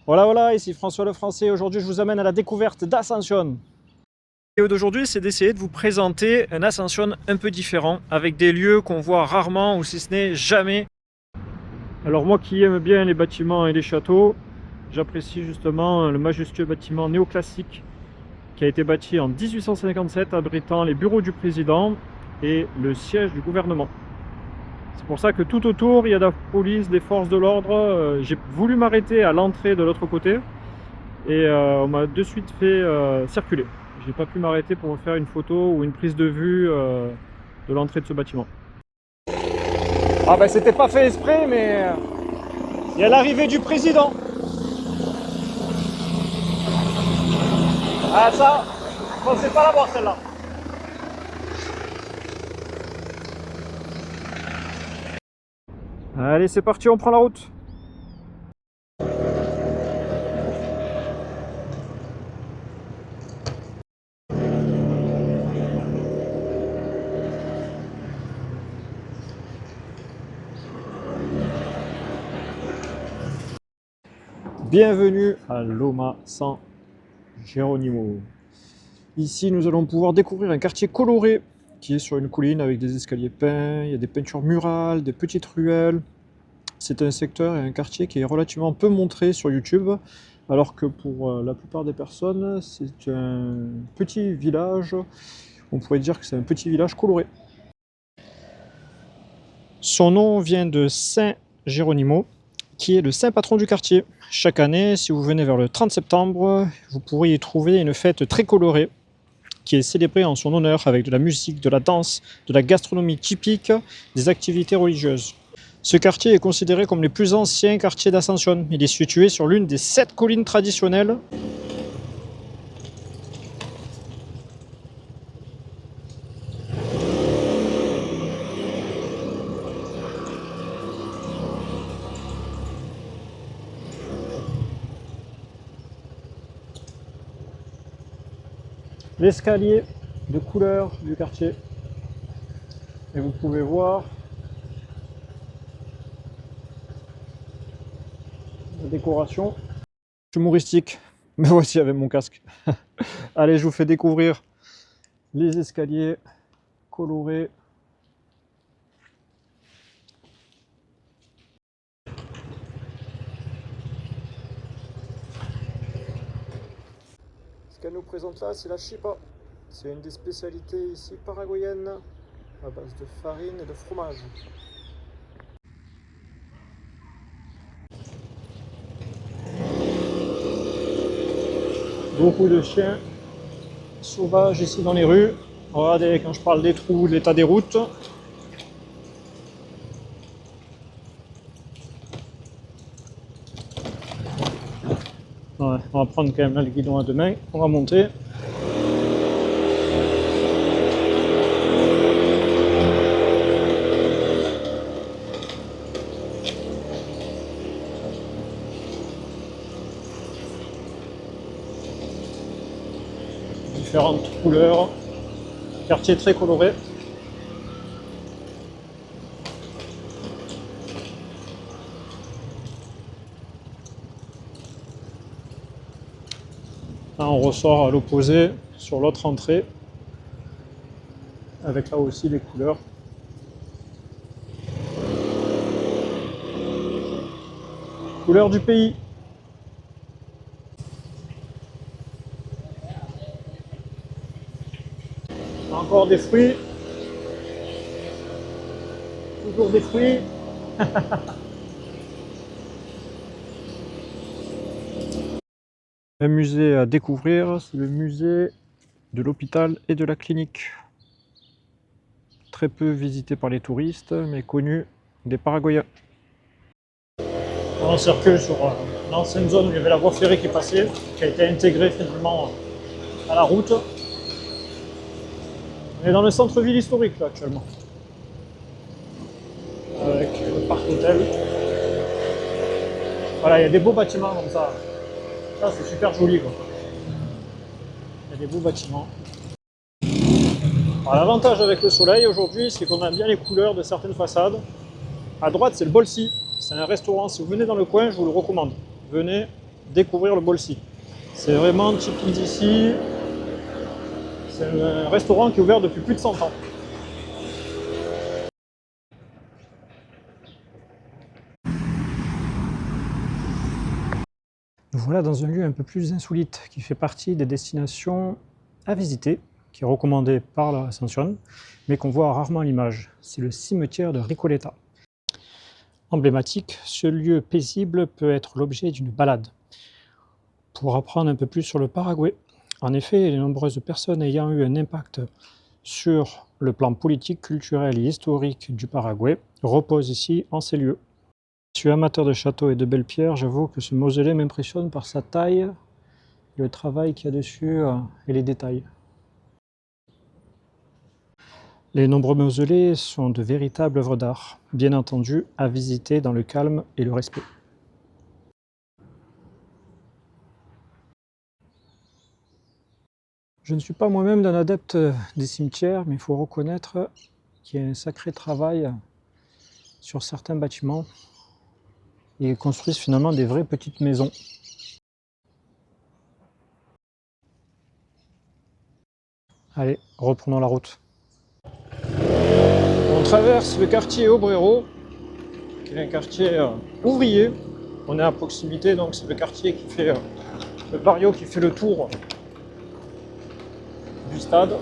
Voilà, voilà, ici François le Français. Aujourd'hui, je vous amène à la découverte d'Ascension. La vidéo d'aujourd'hui, c'est d'essayer de vous présenter un Ascension un peu différent, avec des lieux qu'on voit rarement ou si ce n'est jamais. Alors moi qui aime bien les bâtiments et les châteaux, j'apprécie justement le majestueux bâtiment néoclassique qui a été bâti en 1857, abritant les bureaux du président et le siège du gouvernement. C'est pour ça que tout autour, il y a de la police, des forces de l'ordre. J'ai voulu m'arrêter à l'entrée de l'autre côté et on m'a de suite fait circuler. J'ai pas pu m'arrêter pour faire une photo ou une prise de vue de l'entrée de ce bâtiment. Ah ben c'était pas fait exprès, mais il y a l'arrivée du président. Ah ça, je pensais pas l'avoir celle-là. Allez, c'est parti, on prend la route. Bienvenue à Loma San Geronimo. Ici, nous allons pouvoir découvrir un quartier coloré qui est sur une colline avec des escaliers peints, il y a des peintures murales, des petites ruelles. C'est un secteur et un quartier qui est relativement peu montré sur YouTube, alors que pour la plupart des personnes, c'est un petit village, on pourrait dire que c'est un petit village coloré. Son nom vient de Saint Geronimo, qui est le saint patron du quartier. Chaque année, si vous venez vers le 30 septembre, vous pourrez y trouver une fête très colorée qui est célébrée en son honneur avec de la musique, de la danse, de la gastronomie typique, des activités religieuses. Ce quartier est considéré comme le plus ancien quartier d'Ascension. Il est situé sur l'une des 7 collines traditionnelles. L'escalier de couleur du quartier. Et vous pouvez voir la décoration. Je suis humoristique, me voici avec mon casque. Allez, je vous fais découvrir les escaliers colorés. Ce qu'elle nous présente là, c'est la chipa. C'est une des spécialités ici paraguayennes, à base de farine et de fromage. Beaucoup de chiens sauvages ici dans les rues. Regardez, quand je parle des trous, de l'état des routes. Ouais, on va prendre quand même là le guidon à deux mains. On va monter. Différentes couleurs. Quartier très coloré. Là, on ressort à l'opposé sur l'autre entrée, avec là aussi les couleurs. Couleur du pays. Encore des fruits. Toujours des fruits. Un musée à découvrir, c'est le musée de l'hôpital et de la clinique. Très peu visité par les touristes, mais connu des Paraguayens. On circule sur l'ancienne zone où il y avait la voie ferrée qui passait, qui a été intégrée finalement à la route. On est dans le centre-ville historique là actuellement, avec le parc hôtel. Voilà, il y a des beaux bâtiments comme ça. Ça c'est super joli quoi. Il y a des beaux bâtiments. L'avantage avec le soleil aujourd'hui, c'est qu'on a bien les couleurs de certaines façades. À droite, c'est le Bolsi. C'est un restaurant. Si vous venez dans le coin, je vous le recommande. Venez, découvrir le Bolsi. C'est vraiment typique d'ici. C'est un restaurant qui est ouvert depuis plus de 100 ans. Nous voilà dans un lieu un peu plus insolite qui fait partie des destinations à visiter, qui est recommandé par l'Ascension, mais qu'on voit rarement à l'image. C'est le cimetière de Recoleta. Emblématique, ce lieu paisible peut être l'objet d'une balade. Pour apprendre un peu plus sur le Paraguay, en effet, les nombreuses personnes ayant eu un impact sur le plan politique, culturel et historique du Paraguay reposent ici en ces lieux. Je suis amateur de châteaux et de belles pierres, j'avoue que ce mausolée m'impressionne par sa taille, le travail qu'il y a dessus et les détails. Les nombreux mausolées sont de véritables œuvres d'art, bien entendu à visiter dans le calme et le respect. Je ne suis pas moi-même un adepte des cimetières, mais il faut reconnaître qu'il y a un sacré travail sur certains bâtiments. Ils construisent finalement des vraies petites maisons. Allez, reprenons la route. On traverse le quartier Obrero, qui est un quartier ouvrier. On est à proximité, donc c'est le quartier qui fait le barrio qui fait le tour du stade.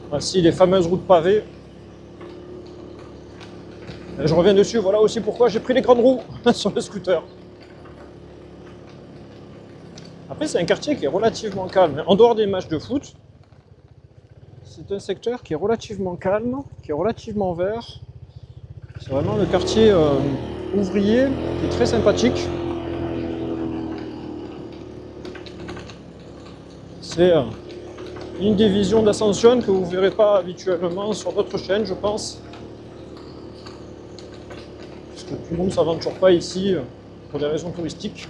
Voici les fameuses routes pavées. Et je reviens dessus, voilà aussi pourquoi j'ai pris les grandes roues sur le scooter. Après, c'est un quartier qui est relativement calme. En dehors des matchs de foot, c'est un secteur qui est relativement calme, qui est relativement vert. C'est vraiment le quartier ouvrier qui est très sympathique. C'est une des visions d'Ascension que vous ne verrez pas habituellement sur d'autres chaînes, je pense. Parce que tout le monde ne s'aventure pas ici pour des raisons touristiques.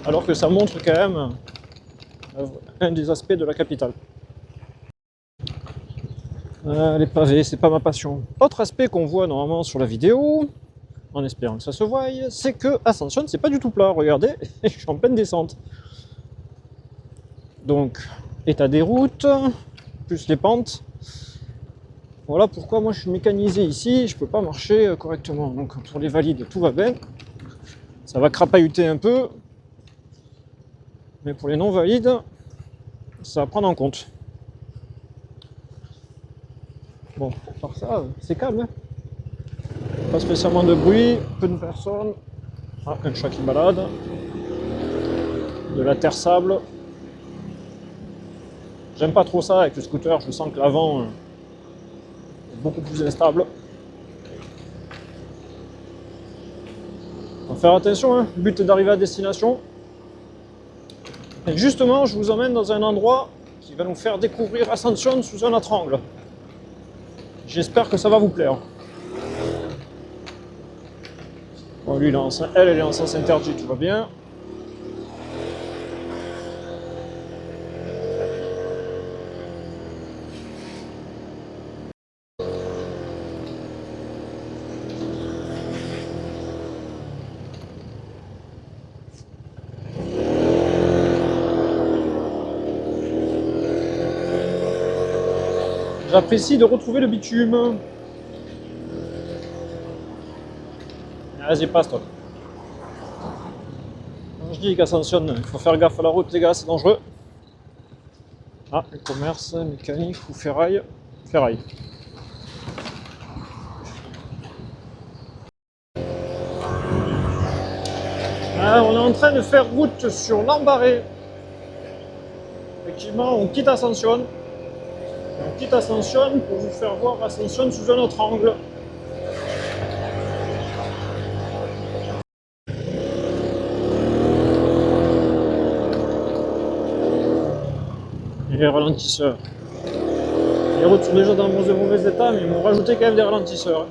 Alors que ça montre quand même un des aspects de la capitale. Les pavés, c'est pas ma passion. Autre aspect qu'on voit normalement sur la vidéo, en espérant que ça se voie, c'est que Ascension, c'est pas du tout plat. Regardez, je suis en pleine descente. Donc, état des routes, plus les pentes. Voilà pourquoi moi je suis mécanisé ici, je peux pas marcher correctement. Donc pour les valides, tout va bien. Ça va crapahuter un peu. Mais pour les non-valides, ça va prendre en compte. Bon, par ça, c'est calme. Hein, pas spécialement de bruit, peu de personnes. Ah, un chat qui balade. De la terre sable. J'aime pas trop ça avec le scooter, je sens que l'avant est beaucoup plus instable. Faut faire attention, hein. Le but est d'arriver à destination. Et justement, je vous emmène dans un endroit qui va nous faire découvrir Ascension sous un autre angle. J'espère que ça va vous plaire. Bon, lui, elle est en sens interdit, tout va bien. J'apprécie de retrouver le bitume. Vas-y, passe toi. Je dis qu'Ascension, il faut faire gaffe à la route, les gars, c'est dangereux. Ah, le commerce, mécanique ou ferraille. Ferraille. Ah, on est en train de faire route sur l'Embarré. Effectivement, on quitte Ascension. On quitte Ascension pour vous faire voir Ascension sous un autre angle. Et les ralentisseurs. Les routes sont déjà dans de mauvais état, mais ils m'ont rajouté quand même des ralentisseurs.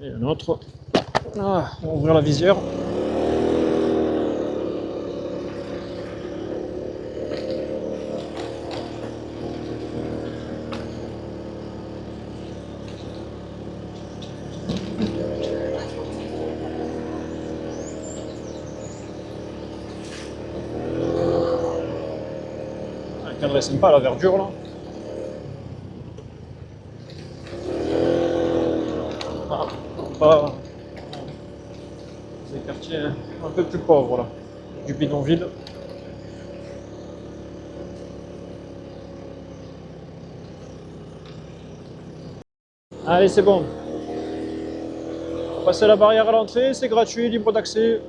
Et un autre. Ah, on va ouvrir la visière. deviendrait sympa la verdure là. Ah, pas des quartiers un peu plus pauvres là, du bidonville. Allez, c'est bon. Passez la barrière à l'entrée, c'est gratuit, libre d'accès.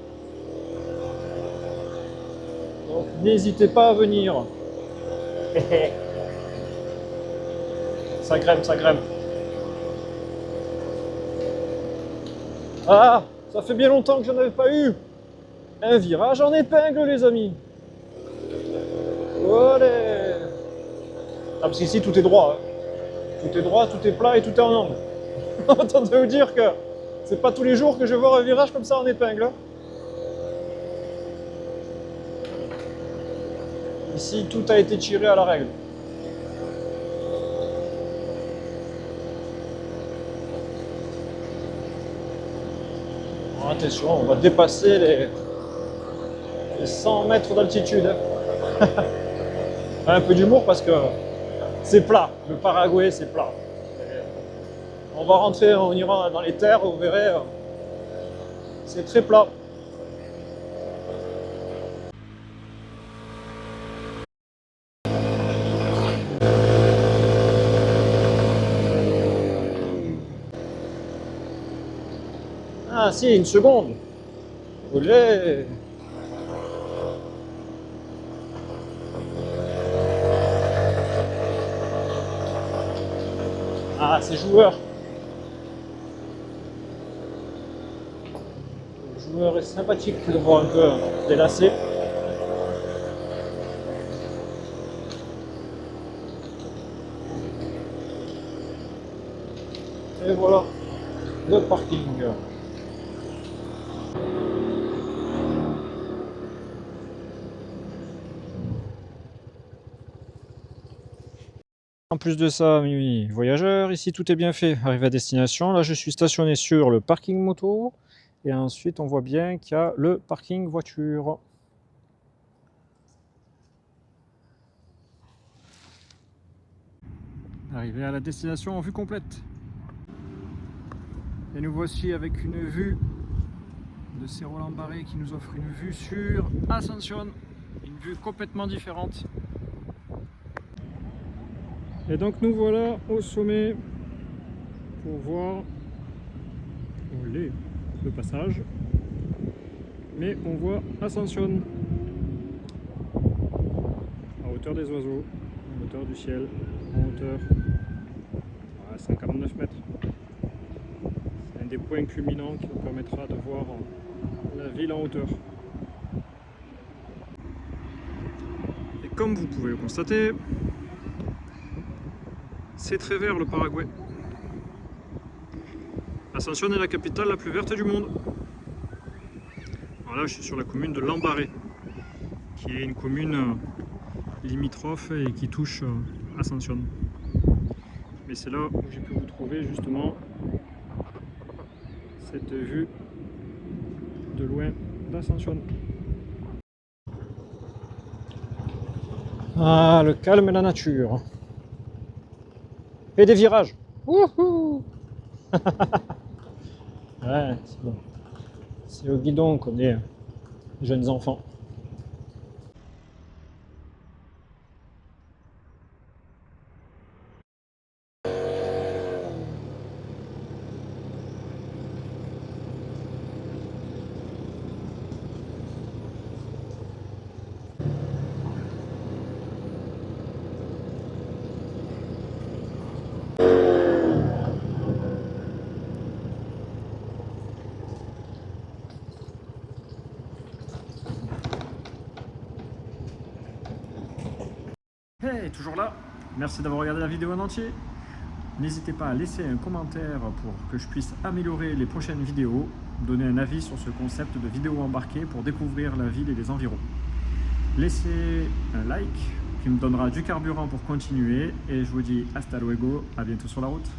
Donc n'hésitez pas à venir. Ça grimpe, ça grimpe. Ah, ça fait bien longtemps que j'en avais pas eu. Un virage en épingle, les amis. Allez. Ah, parce qu'ici, tout est droit. Hein. Tout est droit, tout est plat et tout est en angle. Autant de vous dire que c'est pas tous les jours que je vais voir un virage comme ça en épingle. Ici, tout a été tiré à la règle. Attention, on va dépasser les 100 mètres d'altitude. Un peu d'humour parce que c'est plat. Le Paraguay, c'est plat. On va rentrer, on ira dans les terres, vous verrez, c'est très plat. Ah si, une seconde. Olé. Ah, c'est joueur. Le joueur est sympathique, je le vois un peu délacé. Et voilà, le parking. En plus de ça, amis voyageurs, ici tout est bien fait. Arrivé à destination, là je suis stationné sur le parking moto. Et ensuite on voit bien qu'il y a le parking voiture. Arrivé à la destination en vue complète. Et nous voici avec une vue de Cerro Lambaré qui nous offre une vue sur Asunción. Une vue complètement différente. Et donc nous voilà au sommet pour voir le passage. Mais on voit Asunción à hauteur des oiseaux, à hauteur du ciel, en hauteur à 149 mètres. C'est un des points culminants qui nous permettra de voir la ville en hauteur. Et comme vous pouvez le constater, c'est très vert le Paraguay. Asunción est la capitale la plus verte du monde. Alors là, je suis sur la commune de Lambaré, qui est une commune limitrophe et qui touche Asunción. Mais c'est là où j'ai pu vous trouver justement cette vue de loin d'Asunción. Ah, le calme et la nature. Et des virages. Wouhou. Ouais, c'est bon. C'est au guidon qu'on est jeunes enfants. Hey, toujours là. Merci d'avoir regardé la vidéo en entier. N'hésitez pas à laisser un commentaire pour que je puisse améliorer les prochaines vidéos, donner un avis sur ce concept de vidéo embarquée pour découvrir la ville et les environs. Laissez un like qui me donnera du carburant pour continuer et je vous dis hasta luego, à bientôt sur la route.